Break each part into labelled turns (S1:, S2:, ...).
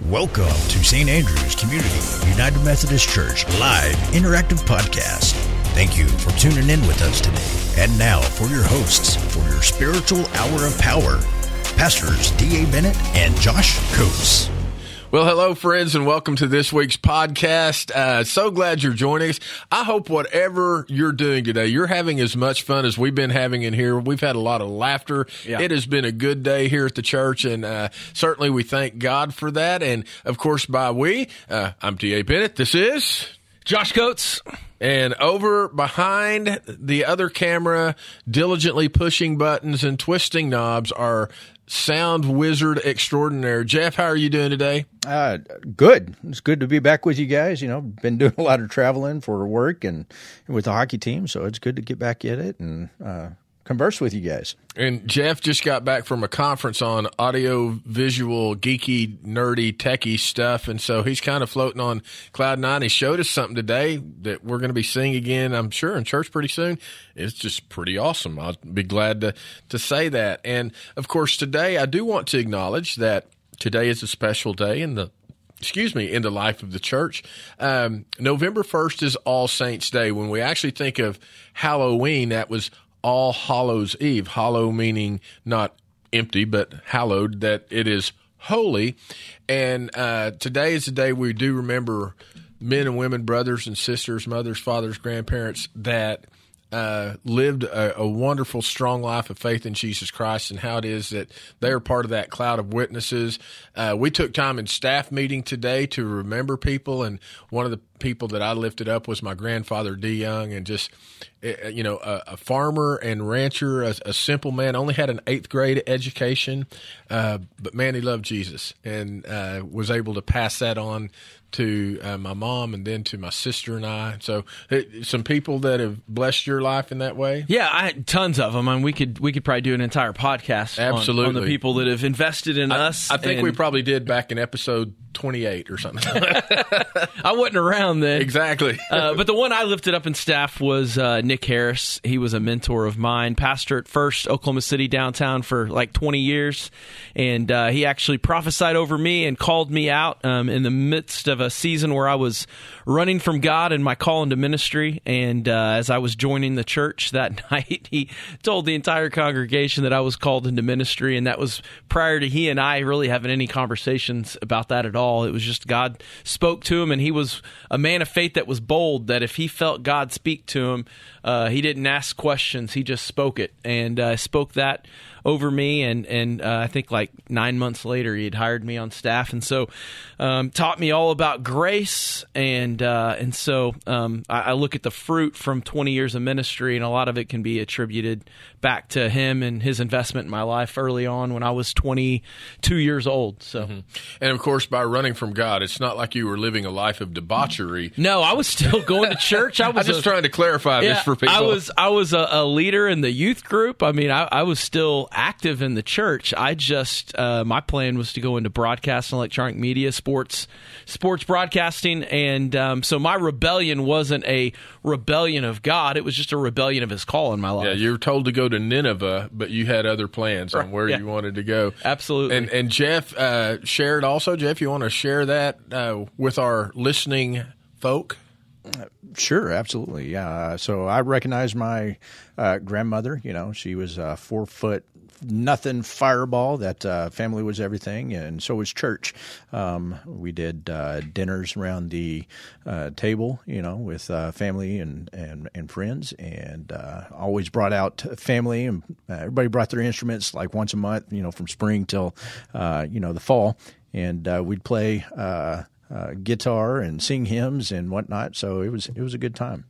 S1: Welcome to St. Andrew's Community United Methodist Church live interactive podcast. Thank you for tuning in with us today. And now for your hosts for your spiritual hour of power, Pastors D.A. Bennett and Josh Coates.
S2: Well, hello, friends, and welcome to this week's podcast. So glad you're joining us. I hope whatever you're doing today, you're having as much fun as we've been having in here. We've had a lot of laughter. Yeah. It has been a good day here at the church, and certainly we thank God for that. And, of course, by we, I'm D.A. Bennett. This is
S3: Josh Coates.
S2: And over behind the other camera, diligently pushing buttons and twisting knobs, are sound wizard extraordinaire. Jeff, how are you doing today?
S4: Good. It's good to be back with you guys. You know, been doing a lot of traveling for work and with the hockey team, so it's good to get back at it and converse with you guys.
S2: And Jeff just got back from a conference on audio, visual, geeky, nerdy, techie stuff, and so he's kind of floating on cloud nine. He showed us something today that we're going to be seeing again, I'm sure, in church pretty soon. It's just pretty awesome. I'll be glad to say that. And, of course, today I do want to acknowledge that today is a special day in the life of the church. November 1st is All Saints Day. When we actually think of Halloween, that was All Hallows Eve. Hallow meaning not empty, but hallowed, that it is holy. And today is the day we do remember men and women, brothers and sisters, mothers, fathers, grandparents that lived a wonderful, strong life of faith in Jesus Christ, and how it is that they are part of that cloud of witnesses. We took time in staff meeting today to remember people, and one of the people that I lifted up was my grandfather, D. Young, and just, you know, a farmer and rancher, a simple man, only had an 8th grade education, but man, he loved Jesus and was able to pass that on to my mom and then to my sister and I. So some people that have blessed your life in that way.
S3: Yeah, tons of them. I mean, we could probably do an entire podcast on the people that have invested in us.
S2: I think we probably did back in episode 28 or something.
S3: I wasn't around then.
S2: Exactly.
S3: But the one I lifted up in staff was Nick Harris. He was a mentor of mine, pastor at First Oklahoma City downtown for like 20 years. And he actually prophesied over me and called me out in the midst of a season where I was running from God and my call into ministry. And as I was joining the church that night, he told the entire congregation that I was called into ministry. And that was prior to he and I really having any conversations about that at all. It was just God spoke to him, and he was a man of faith that was bold, that if he felt God speak to him, he didn't ask questions, he just spoke it, and spoke that over me, and I think like 9 months later he had hired me on staff, and so taught me all about grace, and so I look at the fruit from 20 years of ministry, and a lot of it can be attributed back to him and his investment in my life early on when I was 22 years old. So,
S2: and of course, by running from God, it's not like you were living a life of debauchery.
S3: No, I was still going to church.
S2: I'm just trying to clarify this for people.
S3: I was a leader in the youth group. I mean, I was still active in the church. I just my plan was to go into broadcast and electronic media, sports broadcasting, and so my rebellion wasn't a rebellion of God. It was just a rebellion of his call in my life.
S2: Yeah, you were told to go to Nineveh, but you had other plans on where you wanted to go.
S3: Absolutely.
S2: And Jeff shared also. Jeff, you want to share that with our listening folk?
S4: Sure, absolutely. Yeah. So I recognize my grandmother. You know, she was 4'0" fireball. That family was everything, and so was church. We did dinners around the table, you know, with family and friends, and always brought out family, and everybody brought their instruments like once a month, you know, from spring till the fall, and we'd play guitar and sing hymns and whatnot. So it was a good time.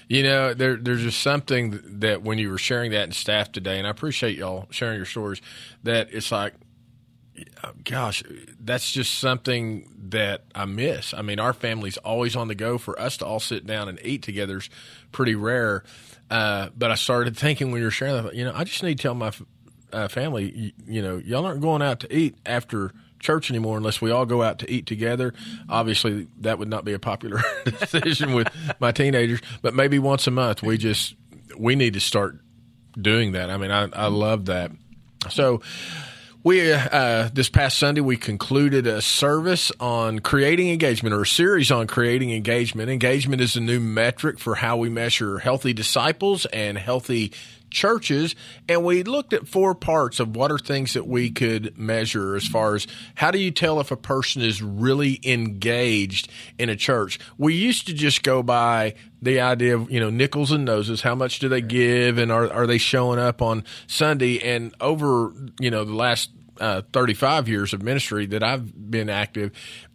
S2: You know, there's just something that when you were sharing that in staff today, and I appreciate y'all sharing your stories, that it's like, gosh, that's just something that I miss. I mean, our family's always on the go. For us to all sit down and eat together is pretty rare. But I started thinking when you were sharing that, you know, I just need to tell my family, you know, y'all aren't going out to eat after church anymore unless we all go out to eat together. Obviously, that would not be a popular decision with my teenagers, but maybe once a month we need to start doing that. I mean, I love that. So We this past Sunday, we concluded a service on creating engagement, or a series on creating engagement. Engagement is a new metric for how we measure healthy disciples and healthy churches, and we looked at 4 parts of what are things that we could measure as far as how do you tell if a person is really engaged in a church. We used to just go by the idea of, nickels and noses. How much do they give, and are they showing up on Sunday? And over, the last 35 years of ministry that I've been active,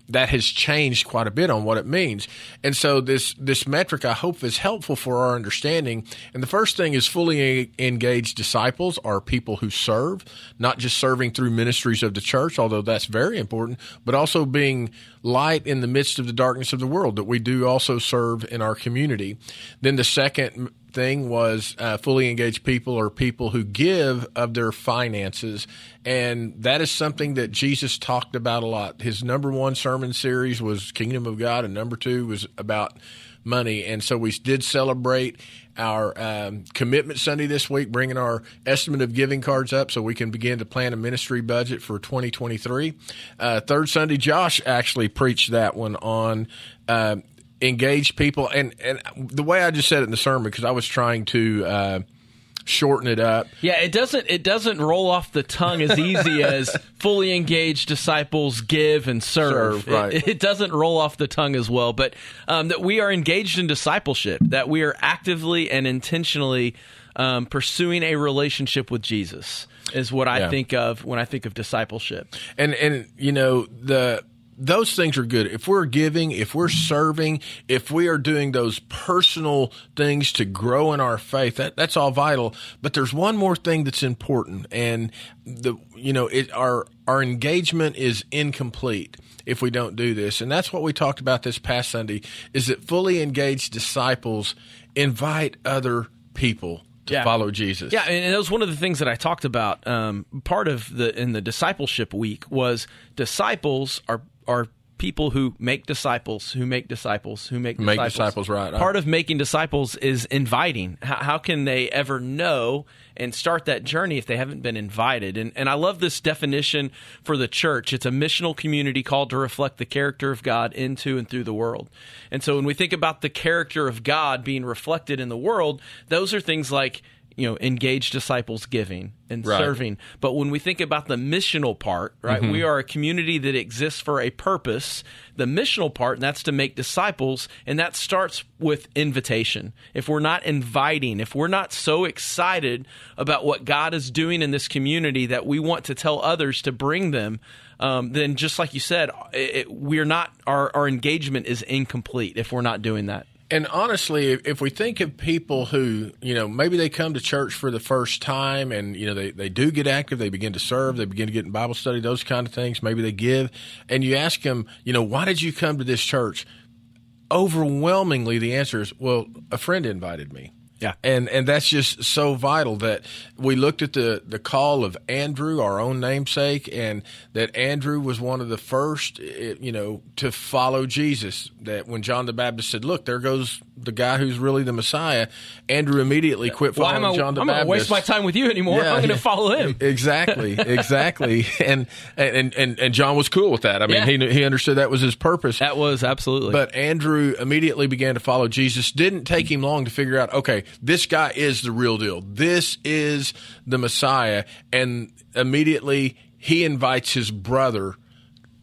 S2: that has changed quite a bit on what it means. And so this metric, I hope, is helpful for our understanding. And the first thing is fully engaged disciples are people who serve, not just serving through ministries of the church, although that's very important, but also being light in the midst of the darkness of the world, that we do also serve in our community. Then the second thing was fully engaged people are people who give of their finances, and that is something that Jesus talked about a lot. His number 1 sermon series was Kingdom of God, and number 2 was about money. And so we did celebrate our Commitment Sunday this week, bringing our estimate of giving cards up so we can begin to plan a ministry budget for 2023. Third Sunday, Josh actually preached that one on engaged people. And the way I just said it in the sermon, because I was trying to shorten it up.
S3: Yeah, it doesn't roll off the tongue as easy as fully engaged disciples give and serve.
S2: Right.
S3: It doesn't roll off the tongue as well, but that we are engaged in discipleship, that we are actively and intentionally pursuing a relationship with Jesus is what I think of when I think of discipleship.
S2: And those things are good. If we're giving, if we're serving, if we are doing those personal things to grow in our faith, that's all vital. But there's one more thing that's important, and our engagement is incomplete if we don't do this. And that's what we talked about this past Sunday, is that fully engaged disciples invite other people to follow Jesus.
S3: Yeah, and that was one of the things that I talked about. Part of in the discipleship week was disciples are people who make disciples, who make disciples, who make disciples.
S2: Make disciples, right.
S3: Part of making disciples is inviting. How can they ever know and start that journey if they haven't been invited? And I love this definition for the church. It's a missional community called to reflect the character of God into and through the world. And so when we think about the character of God being reflected in the world, those are things like engaged disciples giving and serving. But when we think about the missional part, right, we are a community that exists for a purpose. The missional part, and that's to make disciples, and that starts with invitation. If we're not inviting, if we're not so excited about what God is doing in this community that we want to tell others to bring them, then just like you said, our engagement is incomplete if we're not doing that.
S2: And honestly, if we think of people who, maybe they come to church for the first time and, they do get active, they begin to serve, they begin to get in Bible study, those kind of things, maybe they give, and you ask them, why did you come to this church? Overwhelmingly, the answer is, well, a friend invited me.
S3: Yeah.
S2: And that's just so vital that we looked at the call of Andrew, our own namesake, and that Andrew was one of the first, to follow Jesus. That when John the Baptist said, look, there goes the guy who's really the Messiah, Andrew immediately quit following John the Baptist.
S3: I'm not going to waste my time with you anymore. I'm going to follow him.
S2: Exactly. And John was cool with that. I mean, he understood that was his purpose.
S3: That was absolutely.
S2: But Andrew immediately began to follow Jesus. Didn't take him long to figure out, okay, this guy is the real deal. This is the Messiah. And immediately he invites his brother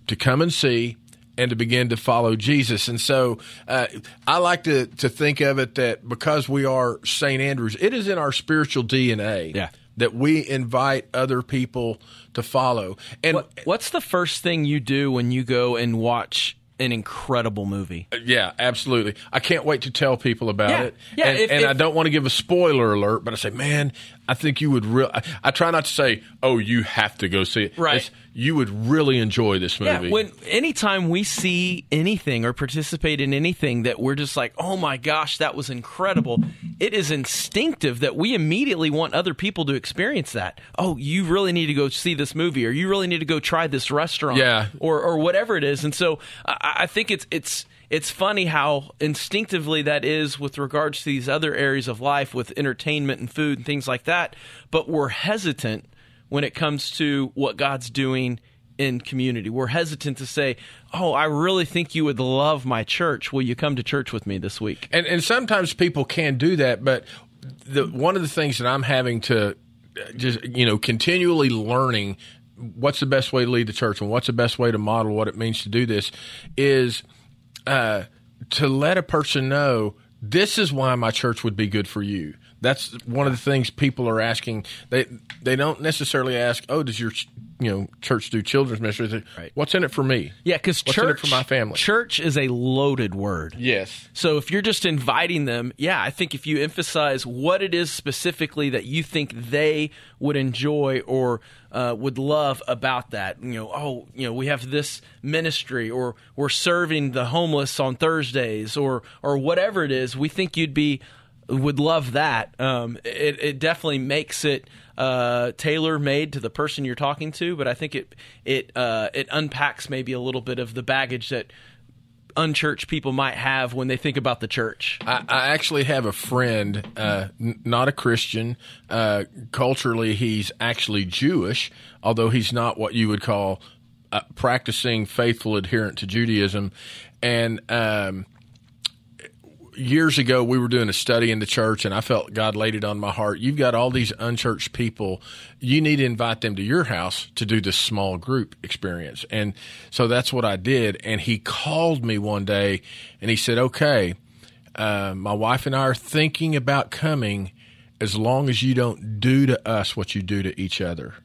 S2: to come and see and to begin to follow Jesus. And so I like to think of it that because we are St. Andrews, it is in our spiritual DNA that we invite other people to follow. And
S3: what's the first thing you do when you go and watch an incredible movie?
S2: Yeah, absolutely. I can't wait to tell people about it.
S3: Yeah,
S2: and I don't want to give a spoiler alert, but I say, man, I think you would I try not to say, oh, you have to go see it.
S3: Right.
S2: You would really enjoy this movie.
S3: Yeah, anytime we see anything or participate in anything that we're just like, oh my gosh, that was incredible, it is instinctive that we immediately want other people to experience that. Oh, you really need to go see this movie, or you really need to go try this restaurant, or whatever it is. And so I think it's funny how instinctively that is with regards to these other areas of life with entertainment and food and things like that, but we're hesitant when it comes to what God's doing in community. We're hesitant to say, oh, I really think you would love my church. Will you come to church with me this week?
S2: And sometimes people can do that, but one of the things that I'm having to just, continually learning what's the best way to lead the church and what's the best way to model what it means to do this is to let a person know this is why my church would be good for you. That's one of the things people are asking. They don't necessarily ask, oh, does your church do children's ministry? They say,
S3: Right.
S2: What's in it for me?
S3: Yeah, because
S2: What's in it for my family?
S3: Church is a loaded word.
S2: Yes.
S3: So if you're just inviting them, I think if you emphasize what it is specifically that you think they would enjoy or would love about that, we have this ministry, or we're serving the homeless on Thursdays, or whatever it is, we think would love that. It definitely makes it tailor-made to the person you're talking to, but I think it unpacks maybe a little bit of the baggage that unchurched people might have when they think about the church.
S2: I actually have a friend, not a Christian. Culturally, he's actually Jewish, although he's not what you would call practicing faithful adherent to Judaism. And years ago, we were doing a study in the church, and I felt God laid it on my heart. You've got all these unchurched people. You need to invite them to your house to do this small group experience. And so that's what I did. And he called me one day, and he said, okay, my wife and I are thinking about coming as long as you don't do to us what you do to each other.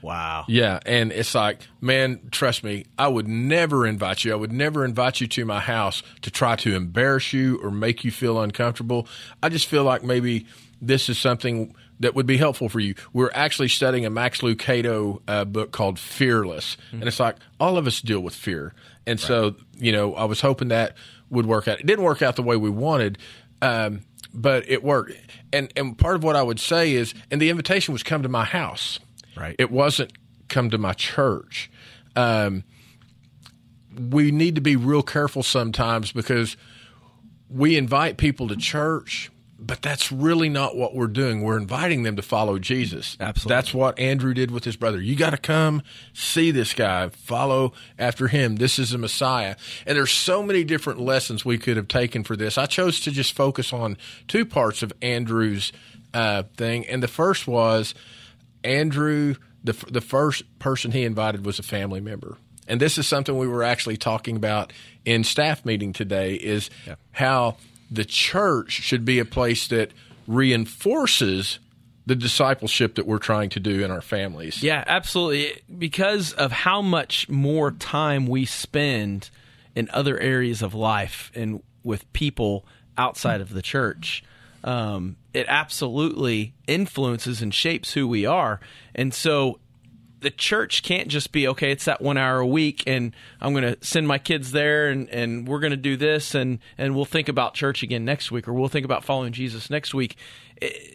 S3: Wow.
S2: Yeah, and it's like, man, trust me, I would never invite you. I would never invite you to my house to try to embarrass you or make you feel uncomfortable. I just feel like maybe this is something that would be helpful for you. We're actually studying a Max Lucado book called Fearless, and it's like all of us deal with fear. And so, I was hoping that would work out. It didn't work out the way we wanted, but it worked. And part of what I would say is, and the invitation was come to my house.
S4: Right.
S2: It wasn't come to my church. We need to be real careful sometimes because we invite people to church, but that's really not what we're doing. We're inviting them to follow Jesus.
S3: Absolutely.
S2: That's what Andrew did with his brother. You got to come see this guy, follow after him. This is the Messiah. And there's so many different lessons we could have taken for this. I chose to just focus on two parts of Andrew's thing. And the first was Andrew, the first person he invited was a family member. And this is something we were actually talking about in staff meeting today is how the church should be a place that reinforces the discipleship that we're trying to do in our families.
S3: Yeah, absolutely. Because of how much more time we spend in other areas of life and with people outside of the church, it absolutely influences and shapes who we are. And so the church can't just be, okay, it's that 1 hour a week and I'm going to send my kids there and we're going to do this and we'll think about church again next week, or we'll think about following Jesus next week.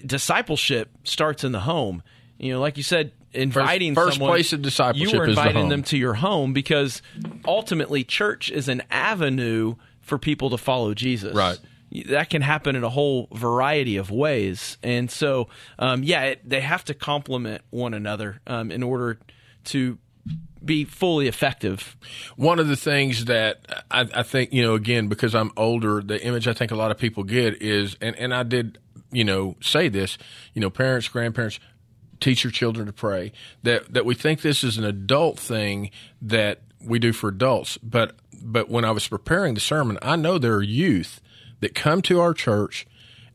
S3: Discipleship starts in the home. Like you said, inviting
S2: first
S3: someone,
S2: place of discipleship
S3: you were
S2: is the
S3: inviting
S2: home.
S3: them to your home because ultimately church is an avenue for people to follow Jesus.
S2: Right.
S3: That can happen in a whole variety of ways. And so, they have to complement one another in order to be fully effective.
S2: One of the things that I think, again, because I'm older, the image I think a lot of people get is, and I did, say this, parents, grandparents, teach your children to pray, that we think this is an adult thing that we do for adults. But when I was preparing the sermon, I know there are youth that come to our church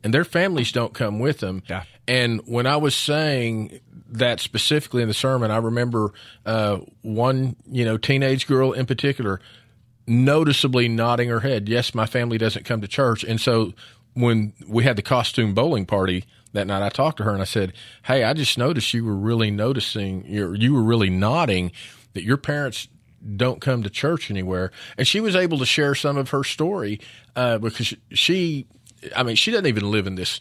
S2: and their families don't come with them.
S4: Yeah.
S2: And when I was saying that specifically in the sermon, I remember one, teenage girl in particular noticeably nodding her head. Yes, my family doesn't come to church. And so when we had the costume bowling party that night, I talked to her and I said, hey, I just noticed you were really you were really nodding that your parents don't come to church anywhere. And she was able to share some of her story because she doesn't even live in this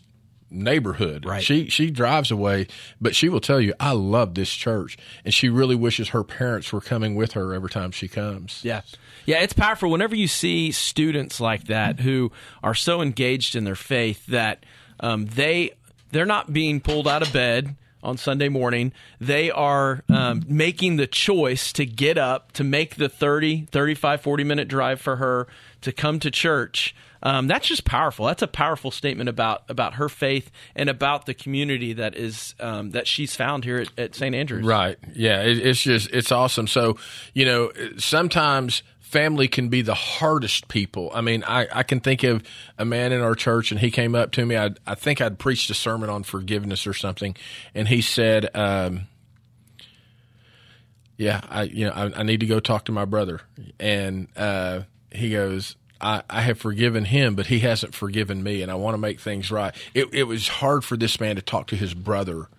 S2: neighborhood.
S3: Right.
S2: She drives away, but she will tell you, I love this church. And she really wishes her parents were coming with her every time she comes.
S3: Yeah. Yeah, it's powerful whenever you see students like that who are so engaged in their faith that they're not being pulled out of bed on Sunday morning. They are making the choice to get up, to make the 30, 35, 40-minute drive for her to come to church. That's just powerful. That's a powerful statement about her faith and about the community that is that she's found here at St. Andrews.
S2: Right. Yeah. It's awesome. So, sometimes family can be the hardest people. I mean, I can think of a man in our church, and he came up to me. I think I'd preached a sermon on forgiveness or something, and he said, I need to go talk to my brother. And he goes, I have forgiven him, but he hasn't forgiven me, and I want to make things right. It was hard for this man to talk to his brother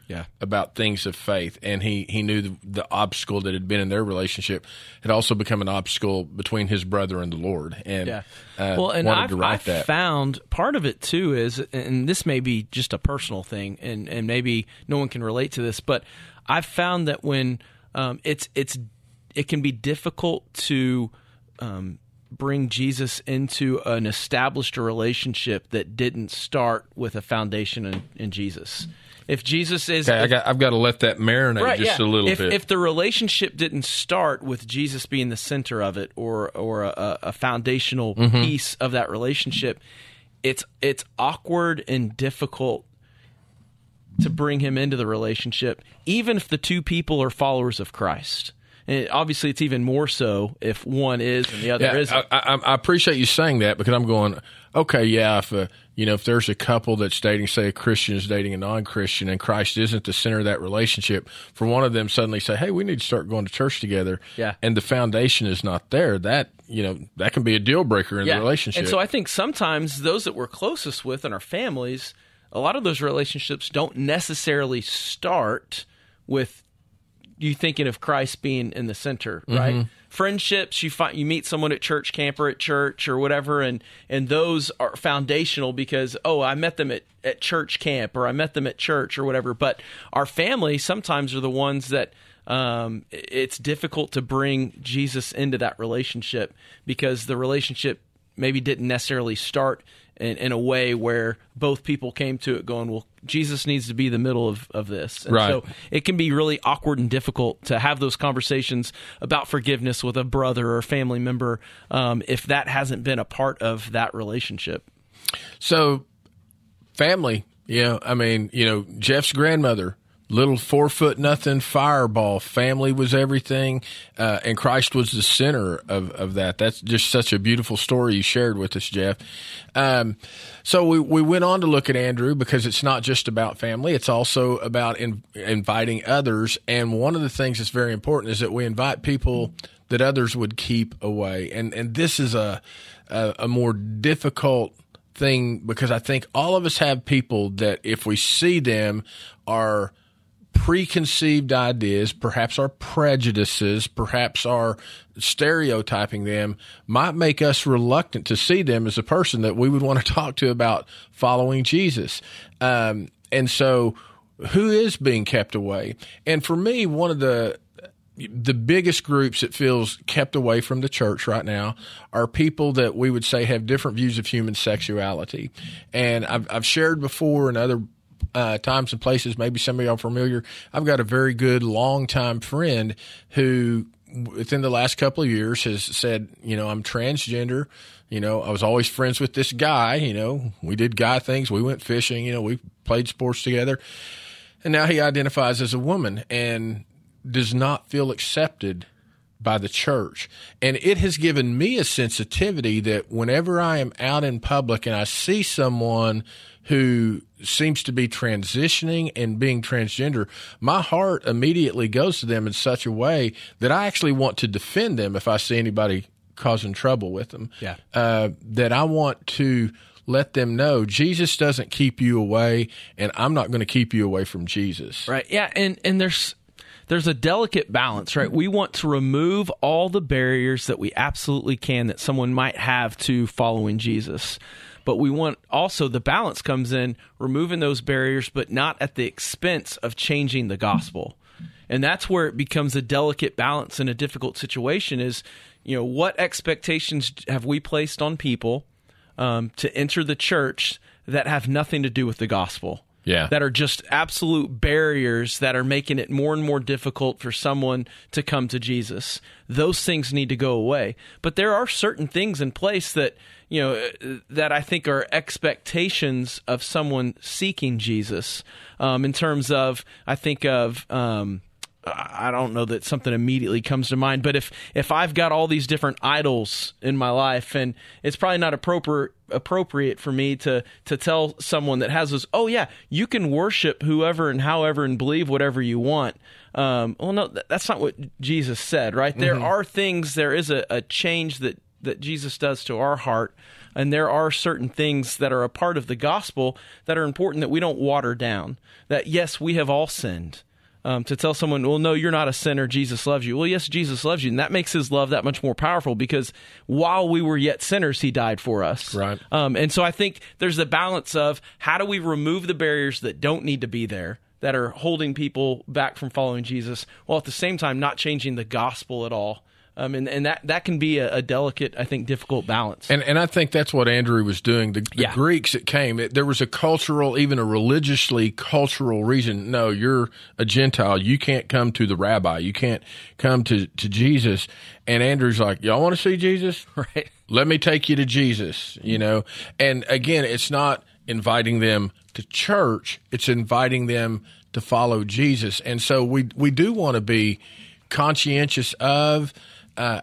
S2: about things of faith, and he knew the obstacle that had been in their relationship had also become an obstacle between his brother and the Lord. And wanted to write that.
S3: I've found part of it too is, and this may be just a personal thing, and maybe no one can relate to this, but I've found that when it can be difficult to bring Jesus into an established relationship that didn't start with a foundation in Jesus. If Jesus is...
S2: Okay, I've got to let that marinate a little bit. If
S3: the relationship didn't start with Jesus being the center of it or a foundational piece of that relationship, it's awkward and difficult to bring him into the relationship, even if the two people are followers of Christ. And obviously, it's even more so if one is and the other isn't.
S2: I appreciate you saying that, because I'm going, okay, yeah, if there's a couple that's dating, say a Christian is dating a non-Christian, and Christ isn't the center of that relationship, for one of them suddenly say, hey, we need to start going to church together, and the foundation is not there, that can be a deal breaker in the relationship.
S3: And so I think sometimes those that we're closest with in our families, a lot of those relationships don't necessarily start with you thinking of Christ being in the center, right? Friendships, you meet someone at church camp or at church or whatever, and those are foundational because, I met them at church camp, or I met them at church or whatever. But our family sometimes are the ones that it's difficult to bring Jesus into that relationship because the relationship maybe didn't necessarily start in a way where both people came to it going, well, Jesus needs to be the middle of this. And so it can be really awkward and difficult to have those conversations about forgiveness with a brother or a family member if that hasn't been a part of that relationship.
S2: So family, Jeff's grandmother, little 4'0" fireball. Family was everything, and Christ was the center of that. That's just such a beautiful story you shared with us, Jeff. So we went on to look at Andrew because it's not just about family. It's also about inviting others. And one of the things that's very important is that we invite people that others would keep away. And this is a more difficult thing because I think all of us have people that if we see them are preconceived ideas, perhaps our prejudices, perhaps our stereotyping them, might make us reluctant to see them as a person that we would want to talk to about following Jesus. And so who is being kept away? And for me, one of the biggest groups that feels kept away from the church right now are people that we would say have different views of human sexuality. And I've shared before in other times and places, maybe some of y'all are familiar. I've got a very good longtime friend who within the last couple of years has said, I'm transgender. I was always friends with this guy. We did guy things. We went fishing. We played sports together. And now he identifies as a woman and does not feel accepted by the church. And it has given me a sensitivity that whenever I am out in public and I see someone who seems to be transitioning and being transgender, my heart immediately goes to them in such a way that I actually want to defend them if I see anybody causing trouble with them. That I want to let them know Jesus doesn't keep you away, and I'm not going to keep you away from Jesus.
S3: Right. Yeah. And there's a delicate balance, right? We want to remove all the barriers that we absolutely can that someone might have to following Jesus. But we want also the balance comes in removing those barriers, but not at the expense of changing the gospel. And that's where it becomes a delicate balance in a difficult situation is, what expectations have we placed on people to enter the church that have nothing to do with the gospel? that are just absolute barriers that are making it more and more difficult for someone to come to Jesus. Those things need to go away. But there are certain things in place that, that I think are expectations of someone seeking Jesus. In terms of, I think of, I don't know that something immediately comes to mind, but if I've got all these different idols in my life, and it's probably not appropriate for me to tell someone that has this, oh yeah, you can worship whoever and however and believe whatever you want. Well, no, that's not what Jesus said, right? Mm-hmm. There are things, there is a change that Jesus does to our heart, and there are certain things that are a part of the gospel that are important that we don't water down. That yes, we have all sinned. To tell someone, well, no, you're not a sinner, Jesus loves you. Well, yes, Jesus loves you, and that makes his love that much more powerful because while we were yet sinners, he died for us.
S2: Right.
S3: And so I think there's a balance of how do we remove the barriers that don't need to be there, that are holding people back from following Jesus, while at the same time not changing the gospel at all. And that can be a delicate, I think, difficult balance.
S2: And I think that's what Andrew was doing. The Greeks that came, there was a cultural, even a religiously cultural reason. No, you're a Gentile. You can't come to the rabbi. You can't come to Jesus. And Andrew's like, y'all want to see Jesus?
S3: Right.
S2: Let me take you to Jesus, And again, it's not inviting them to church. It's inviting them to follow Jesus. And so we do want to be conscientious of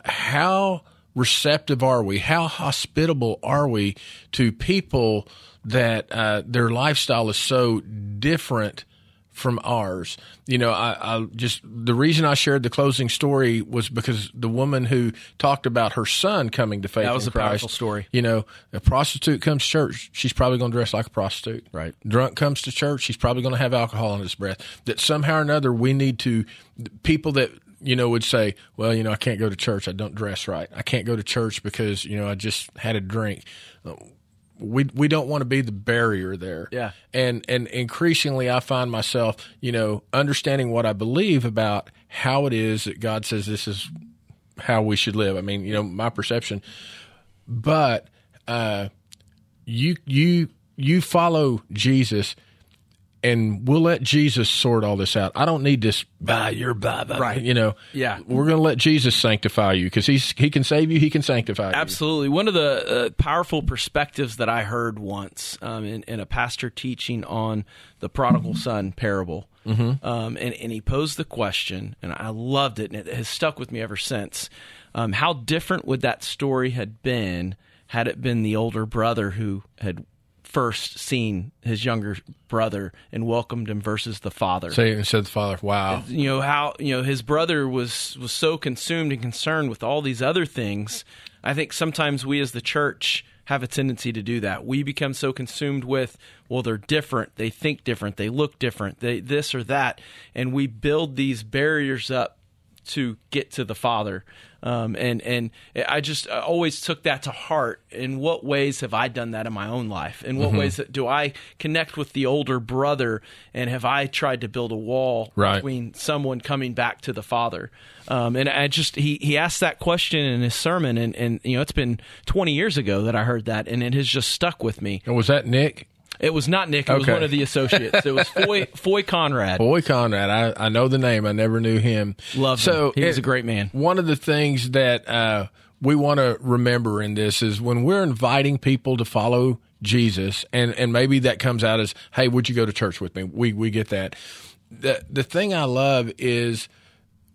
S2: how receptive are we? How hospitable are we to people that their lifestyle is so different from ours? I just, the reason I shared the closing story was because the woman who talked about her son coming to faith in Christ.
S3: That was a powerful story.
S2: A prostitute comes to church, she's probably going to dress like a prostitute.
S3: Right.
S2: Drunk comes to church, she's probably going to have alcohol in his breath. That somehow or another we need to, people that would say, well, I can't go to church. I don't dress right. I can't go to church because, I just had a drink. We don't want to be the barrier there.
S3: Yeah.
S2: And increasingly I find myself, understanding what I believe about how it is that God says this is how we should live. I mean, my perception. But you follow Jesus, and we'll let Jesus sort all this out. I don't need this, you're blah.
S3: Right.
S2: Yeah. We're going to let Jesus sanctify you because he can save you. He can sanctify you.
S3: Absolutely. One of the powerful perspectives that I heard once in a pastor teaching on the prodigal son parable. Mm-hmm. And he posed the question, and I loved it, and it has stuck with me ever since. How different would that story had been had it been the older brother who had first seen his younger brother and welcomed him versus the father?
S2: Said the father, wow.
S3: How his brother was so consumed and concerned with all these other things. I think sometimes we as the church have a tendency to do that. We become so consumed with, well, they're different, they think different, they look different, they this or that, and we build these barriers up to get to the Father. And I just always took that to heart. In what ways have I done that in my own life? In what ways do I connect with the older brother, and have I tried to build a wall between someone coming back to the Father? And I just, he asked that question in his sermon, and it's been 20 years ago that I heard that, and it has just stuck with me.
S2: And was that Nick?
S3: It was not Nick. It was one of the associates. It was Foy Conrad.
S2: Foy Conrad. I know the name. I never knew him.
S3: Love him. He was a great man.
S2: One of the things that we want to remember in this is when we're inviting people to follow Jesus, and maybe that comes out as, hey, would you go to church with me? We get that. The thing I love is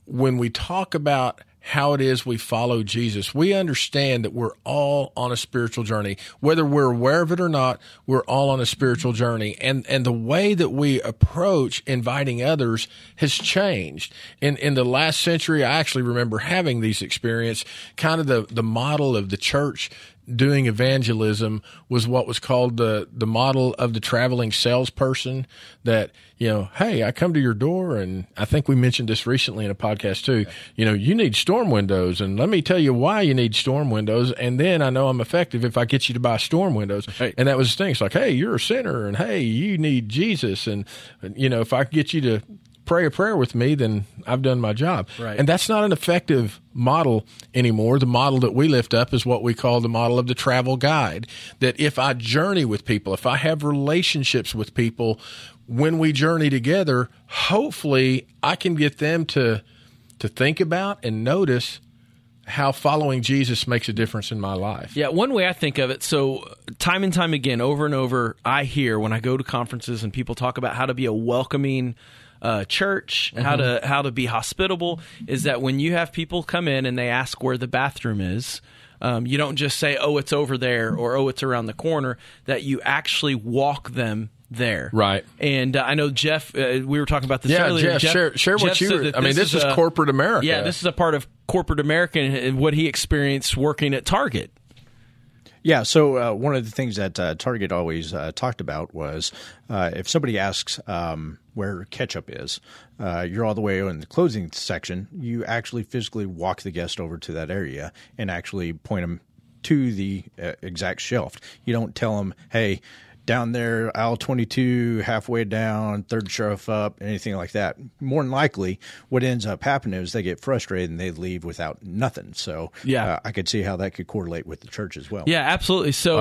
S2: when we talk about how it is we follow Jesus, we understand that we're all on a spiritual journey. Whether we're aware of it or not, we're all on a spiritual journey. And the way that we approach inviting others has changed. In the last century, I actually remember having these experiences. Kind of the model of the church doing evangelism was what was called the model of the traveling salesperson. That, hey, I come to your door, and I think we mentioned this recently in a podcast too. You need storm windows, and let me tell you why you need storm windows, and then I know I'm effective if I get you to buy storm windows. Right. And that was the thing. It's like, hey, you're a sinner, and hey, you need Jesus, and if I get you to pray a prayer with me, then I've done my job.
S3: Right.
S2: And that's not an effective model anymore. The model that we lift up is what we call the model of the travel guide, that if I journey with people, if I have relationships with people, when we journey together, hopefully I can get them to think about and notice how following Jesus makes a difference in my life.
S3: Yeah, one way I think of it, so time and time again, over and over, I hear when I go to conferences and people talk about how to be a welcoming church, how to be hospitable, is that when you have people come in and they ask where the bathroom is, you don't just say, oh, it's over there, or oh, it's around the corner, that you actually walk them there.
S2: Right.
S3: And I know Jeff, we were talking about this earlier.
S2: Jeff, share what you, this is corporate America.
S3: Yeah, this is a part of corporate America and what he experienced working at Target.
S4: Yeah, so one of the things that Target always talked about was if somebody asks where ketchup is, you're all the way in the closing section, you actually physically walk the guest over to that area and actually point them to the exact shelf. You don't tell them, hey, down there, aisle 22, halfway down, third shelf up, anything like that. More than likely, what ends up happening is they get frustrated and they leave without nothing. So I could see how that could correlate with the church as well.
S3: Yeah, absolutely. So,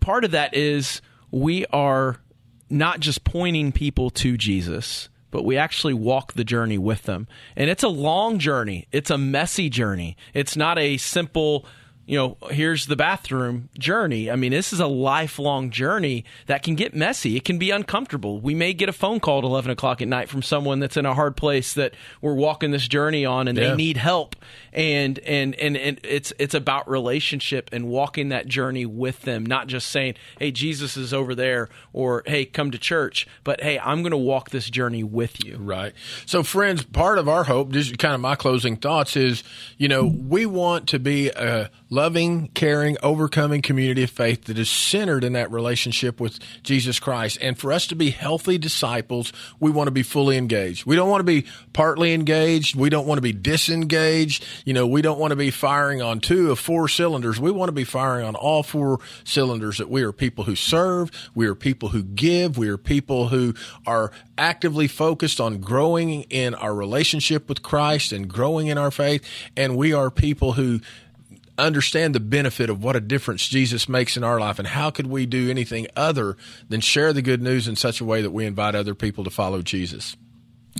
S3: part of that is we are not just pointing people to Jesus, but we actually walk the journey with them. And it's a long journey. It's a messy journey. It's not a simple, here's the bathroom journey. I mean, this is a lifelong journey that can get messy. It can be uncomfortable. We may get a phone call at 11 o'clock at night from someone that's in a hard place that we're walking this journey on and they need help. And it's about relationship and walking that journey with them, not just saying, hey, Jesus is over there, or hey, come to church, but hey, I'm going to walk this journey with you.
S2: Right. So friends, part of our hope, just kind of my closing thoughts is, we want to be a loving, caring, overcoming community of faith that is centered in that relationship with Jesus Christ. And for us to be healthy disciples, we want to be fully engaged. We don't want to be partly engaged. We don't want to be disengaged. We don't want to be firing on 2 of 4 cylinders. We want to be firing on all 4 cylinders, that we are people who serve, we are people who give, we are people who are actively focused on growing in our relationship with Christ and growing in our faith. And we are people who understand the benefit of what a difference Jesus makes in our life, and how could we do anything other than share the good news in such a way that we invite other people to follow Jesus.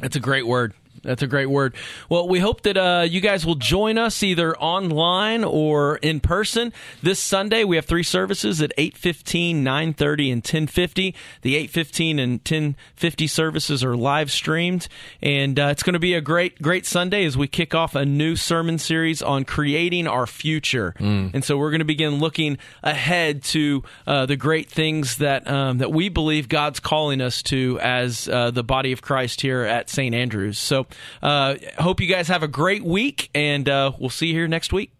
S3: That's a great word. That's a great word. Well, we hope that you guys will join us either online or in person. This Sunday, we have 3 services at 8:15, 9:30, and 10:50. The 8:15 and 10:50 services are live streamed, and it's going to be a great Sunday as we kick off a new sermon series on creating our future. And so we're going to begin looking ahead to the great things that we believe God's calling us to as the body of Christ here at St. Andrews. So hope you guys have a great week, and we'll see you here next week.